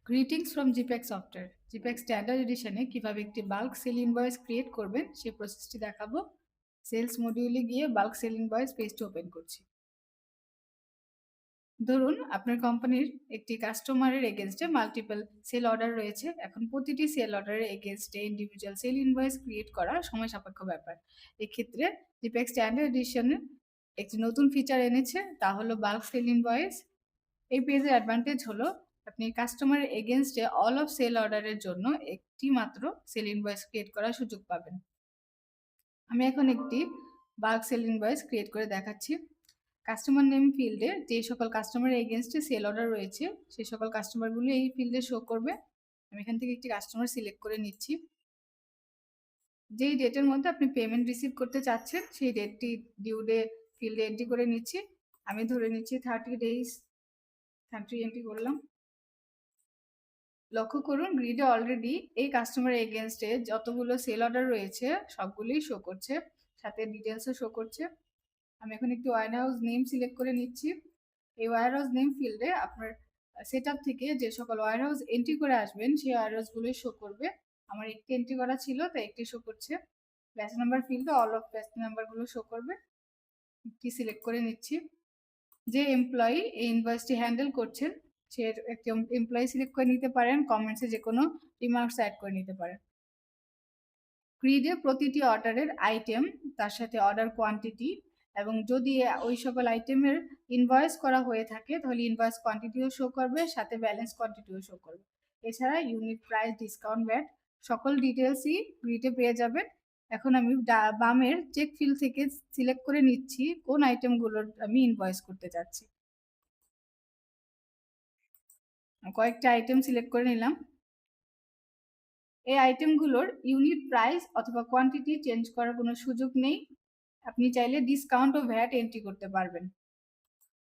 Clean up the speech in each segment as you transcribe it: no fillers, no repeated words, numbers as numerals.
Greetings from জিপ্যাক software. জিপ্যাক standard এডিশনে কিভাবে একটি বাল্ক সেল ইনভয়েস ক্রিয়েট করবেন সেই প্রসেসটি দেখাবো। সেলস মডিউলে গিয়ে বাল্ক সেল ইনভয়েস পেজটি ওপেন করছি। ধরুন আপনার কোম্পানির একটি কাস্টমারের এগেনস্টে মাল্টিপল সেল অর্ডার রয়েছে। এখন প্রতিটি সেল অর্ডারের এগেনস্টে ইন্ডিভিজুয়াল সেল ইনভয়েস ক্রিয়েট করা সময় সাপেক্ষ ব্যাপার। এক্ষেত্রে জিপ্যাক স্ট্যান্ডার্ড এডিশনে একটি নতুন ফিচার এনেছে, তা হলো বাল্ক সেল ইনভয়েস। এই পেজের অ্যাডভান্টেজ হলো আপনি কাস্টমারের এগেনস্টে অল অফ সেল অর্ডারের জন্য একটি মাত্র সেল ইনভয়েস ক্রিয়েট করার সুযোগ পাবেন। আমি এখন একটি বাল্ক সেল ইনভয়েস ক্রিয়েট করে দেখাচ্ছি। কাস্টমার নেম ফিল্ডে যে সকল কাস্টমারের এগেনস্টে সেল অর্ডার রয়েছে সেই সকল কাস্টমারগুলো এই ফিল্ডে শো করবে। আমি এখান থেকে একটি কাস্টমার সিলেক্ট করে নিচ্ছি। যেই ডেটের মধ্যে আপনি পেমেন্ট রিসিভ করতে চাচ্ছেন সেই ডেটটি ডিউ ডে ফিল্ডে এন্ট্রি করে নিচ্ছি। আমি ধরে নিচ্ছি 30 ডেজ, 30 এন্ট্রি করলাম। লক্ষ্য করুন গ্রিডে অলরেডি এই কাস্টমারের এগেনস্টে যতগুলো সেল অর্ডার রয়েছে সবগুলোই শো করছে, সাথে ডিটেলসও শো করছে। আমি এখন একটি ওয়্যারহাউস নেম সিলেক্ট করে নিচ্ছি। এই ওয়্যারহাউস নেম ফিল্ডে আপনার সেটআপ থেকে যে সকল ওয়্যারহাউস এন্ট্রি করে আসবেন সেই ওয়্যারহাউসগুলোই শো করবে। আমার একটি এন্ট্রি করা ছিল তাই একটি শো করছে। ব্যাচ নাম্বার ফিল্ডে অল অফ ব্যাচ নাম্বারগুলো শো করবে। একটি সিলেক্ট করে নিচ্ছি। যে এমপ্লয়ি এই ইনভয়েসটি হ্যান্ডেল করছেন সে একটি এমপ্লয়ি সিলেক্ট করে নিতে পারেন, কমেন্টসে যে কোনো রিমার্কস অ্যাড করে নিতে পারেন। গ্রিডে প্রতিটি অর্ডারের আইটেম, তার সাথে অর্ডার কোয়ান্টিটি এবং যদি ওই সকল আইটেমের ইনভয়েস করা হয়ে থাকে তাহলে ইনভয়েস কোয়ান্টিটিও শো করবে, সাথে ব্যালেন্স কোয়ান্টিটিও শো করবে। এছাড়া ইউনিট প্রাইস, ডিসকাউন্ট, ভ্যাট সকল ডিটেলসই গ্রিডে পেয়ে যাবেন। এখন আমি বামের চেক ফিল্ড থেকে সিলেক্ট করে নিচ্ছি কোন আইটেমগুলোর আমি ইনভয়েস করতে চাচ্ছি। কয়েকটা আইটেম সিলেক্ট করে নিলাম। এই আইটেমগুলোর ইউনিট প্রাইস অথবা কোয়ান্টিটি চেঞ্জ করার কোনো সুযোগ নেই। আপনি চাইলে ডিসকাউন্ট ও ভ্যাট এন্ট্রি করতে পারবেন।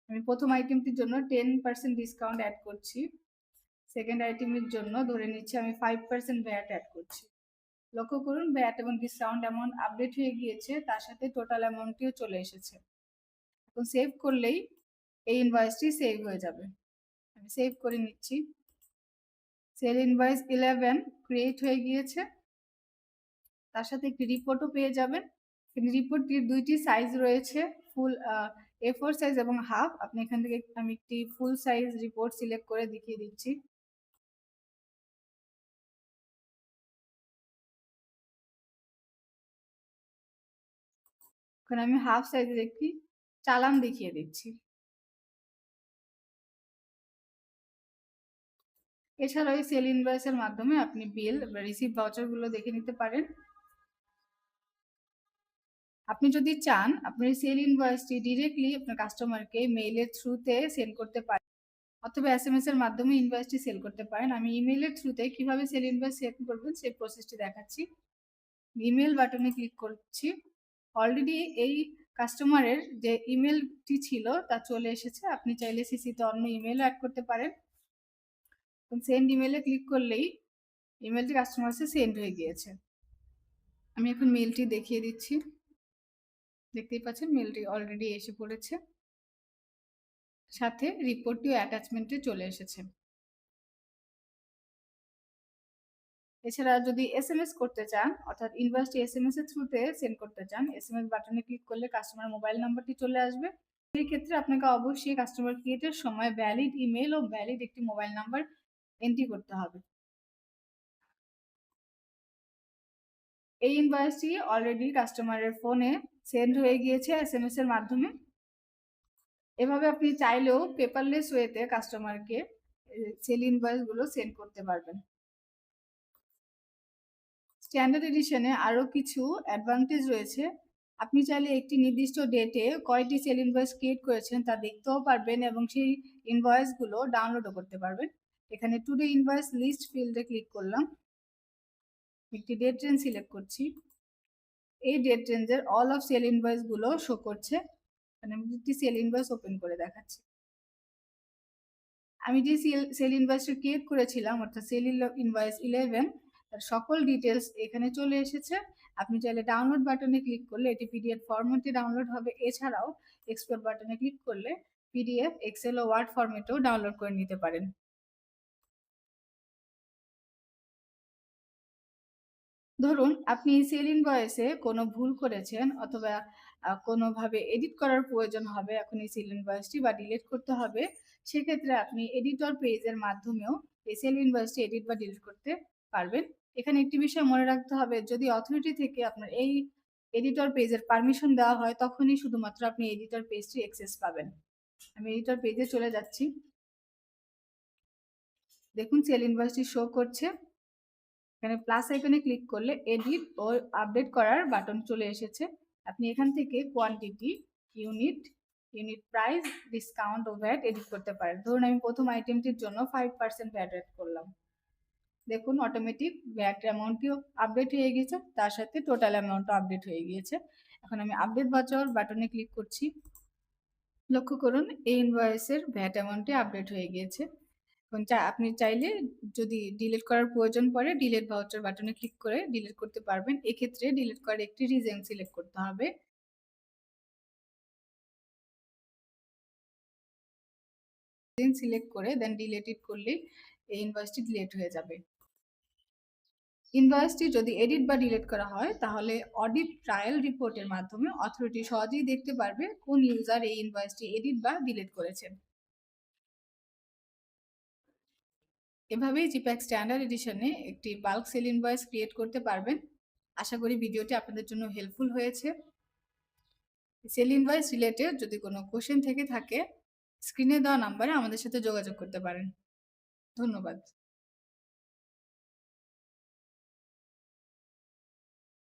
আমি প্রথম আইটেমটির জন্য 10% ডিসকাউন্ট অ্যাড করছি। সেকেন্ড আইটেমের জন্য ধরে নিচ্ছি আমি 5% ভ্যাট অ্যাড করছি। লক্ষ্য করুন ভ্যাট এবং ডিসকাউন্ট অ্যামাউন্ট আপডেট হয়ে গিয়েছে, তার সাথে টোটাল অ্যামাউন্টটিও চলে এসেছে। এখন সেভ করলেই এই ইনভয়েসটি সেভ হয়ে যাবে। আমি সেভ করে নিচ্ছি। সেল ইনভয়েস 11 ক্রিয়েট হয়ে গিয়েছে, তার সাথে একটি রিপোর্টও পেয়ে যাবেন। রিপোর্টটির দুইটি সাইজ রয়েছে, ফুল A4 সাইজ এবং হাফ। আপনি এখান থেকে আমি একটি ফুল সাইজ রিপোর্ট সিলেক্ট করে দেখিয়ে দিচ্ছি। এখন আমি হাফ সাইজের একটি চালান দেখিয়ে দিচ্ছি। এছাড়াও এই সেল ইনভয়েসের মাধ্যমে আপনি বিল বা রিসিভ ভাউচারগুলো দেখে নিতে পারেন। আপনি যদি চান আপনি সেল ইনভয়েসটি ডিরেক্টলি আপনার কাস্টমারকে মেইলের থ্রুতে সেন্ড করতে পারেন, অথবা SMS এর মাধ্যমে ইনভয়েসটি সেল করতে পারেন। আমি ইমেইলের থ্রুতে কিভাবে সেল ইনভয়েস সেন্ড করবেন সেই প্রসেসটি দেখাচ্ছি। ইমেল বাটনে ক্লিক করছি। অলরেডি এই কাস্টমারের যে ইমেলটি ছিল তা চলে এসেছে। আপনি চাইলে সিসিতে অন্য ইমেলও অ্যাড করতে পারেন। সেন্ড ইমেলে ক্লিক করলেই ইমেলটি কাস্টমারসে সেন্ড হয়ে গিয়েছে। আমি এখন মেলটি দেখিয়ে দিচ্ছি। দেখতেই পাচ্ছেন মেলটি অলরেডি এসে পড়েছে, সাথে রিপোর্টটিও অ্যাটাচমেন্টে চলে এসেছে। এছাড়া যদি SMS করতে চান, অর্থাৎ ইনভয়েসটি SMS এর থ্রুতে সেন্ড করতে চান, SMS বাটনে ক্লিক করলে কাস্টমার মোবাইল নাম্বারটি চলে আসবে। এই ক্ষেত্রে আপনাকে অবশ্যই কাস্টমার ক্রিয়েটের সময় ভ্যালিড ইমেল ও ভ্যালিড একটি মোবাইল নাম্বার এন্ট্রি করতে হবে। এই ইনভয়েসটি অলরেডি কাস্টমারের ফোনে সেন্ড হয়ে গিয়েছে SMS এর মাধ্যমে। এভাবে আপনি চাইলেও পেপারলেস ওয়েতে কাস্টমারকে সেল ইনভয়েসগুলো সেন্ড করতে পারবেন। স্ট্যান্ডার্ড এডিশনে আরও কিছু অ্যাডভান্টেজ রয়েছে। আপনি চাইলে একটি নির্দিষ্ট ডেটে কয়টি সেল ইনভয়েস ক্রিয়েট করেছেন তা দেখতেও পারবেন এবং সেই ইনভয়েসগুলো ডাউনলোডও করতে পারবেন। এখানে টুডে ইনভয়েস লিস্ট ফিল্ডে ক্লিক করলাম। একটি ডেট রেঞ্জ সিলেক্ট করছি। এই ডেট রেঞ্জের অল অফ সেল ইনভয়েসগুলো শো করছে। আমি একটি সেল ইনভয়েস ওপেন করে দেখাচ্ছি। আমি যে সেল ইনভয়েসটা ক্রিয়েট করেছিলাম অর্থাৎ সেল ইনভয়েস 11 তার সকল ডিটেলস এখানে চলে এসেছে। আপনি চাইলে ডাউনলোড বাটনে ক্লিক করলে এটি PDF ফরম্যাটে ডাউনলোড হবে। এছাড়াও এক্সপোর্ট বাটনে ক্লিক করলে PDF, এক্সেল ও ওয়ার্ড ফরম্যাটেও ডাউনলোড করে নিতে পারেন। ধরুন আপনি সেল ইনভয়েসে কোনো ভুল করেছেন অথবা কোনোভাবে এডিট করার প্রয়োজন হবে এখন এই সেল ইনভয়েসটি বা ডিলিট করতে হবে। সেক্ষেত্রে আপনি এডিটর পেজের মাধ্যমেও এই সেল ইনভয়েসটি এডিট বা ডিলিট করতে পারবেন। এখানে একটি বিষয় মনে রাখতে হবে, যদি অথরিটি থেকে আপনার এই এডিটর পেজের পারমিশন দেওয়া হয় তখনই শুধুমাত্র আপনি এডিটর পেজটি অ্যাক্সেস পাবেন। আমি এডিটর পেজে চলে যাচ্ছি। দেখুন সেল ইনভয়েসটি শো করছে। এখানে প্লাস আইকনে ক্লিক করলে এডিট ও আপডেট করার বাটন চলে এসেছে। আপনি এখান থেকে quantity, unit, unit price, discount ও ভ্যাট এডিট করতে পারেন। ধরুন আমি প্রথম আইটেমটির জন্য 5% ভ্যাট এড করলাম। দেখুন অটোমেটিক ভ্যাট অ্যামাউন্টটিও আপডেট হয়ে গেছে, তার সাথে টোটাল অ্যামাউন্টও আপডেট হয়ে গিয়েছে। এখন আমি আপডেট বাটনে ক্লিক করছি। লক্ষ্য করুন এই ইনভয়েসের ভ্যাট অ্যামাউন্টটি আপডেট হয়ে গিয়েছে। এখন আপনি চাইলে যদি ডিলিট করার প্রয়োজন পড়ে ডিলিট ভাউচার বাটনে ক্লিক করে ডিলিট করতে পারবেন। এক্ষেত্রে ডিলিট করার একটি রিজন সিলেক্ট করতে হবে। রিজন সিলেক্ট করে দেন ডিলিট ইট করলেই এই ইনভয়েসটি ডিলিট হয়ে যাবে। ইনভয়েসটি যদি এডিট বা ডিলিট করা হয় তাহলে অডিট ট্রায়াল রিপোর্টের মাধ্যমে অথরিটি সহজেই দেখতে পারবে কোন ইউজার এই ইনভয়েসটি এডিট বা ডিলিট করেছেন। এভাবেই জিপ্যাক স্ট্যান্ডার্ড এডিশনে একটি বাল্ক সেল ইনভয়েস ক্রিয়েট করতে পারবেন। আশা করি ভিডিওটি আপনাদের জন্য হেল্পফুল হয়েছে। সেল ইনভয়েস রিলেটেড যদি কোনো কোশ্চেন থেকে থাকে স্ক্রিনে দেওয়া নাম্বারে আমাদের সাথে যোগাযোগ করতে পারেন। ধন্যবাদ।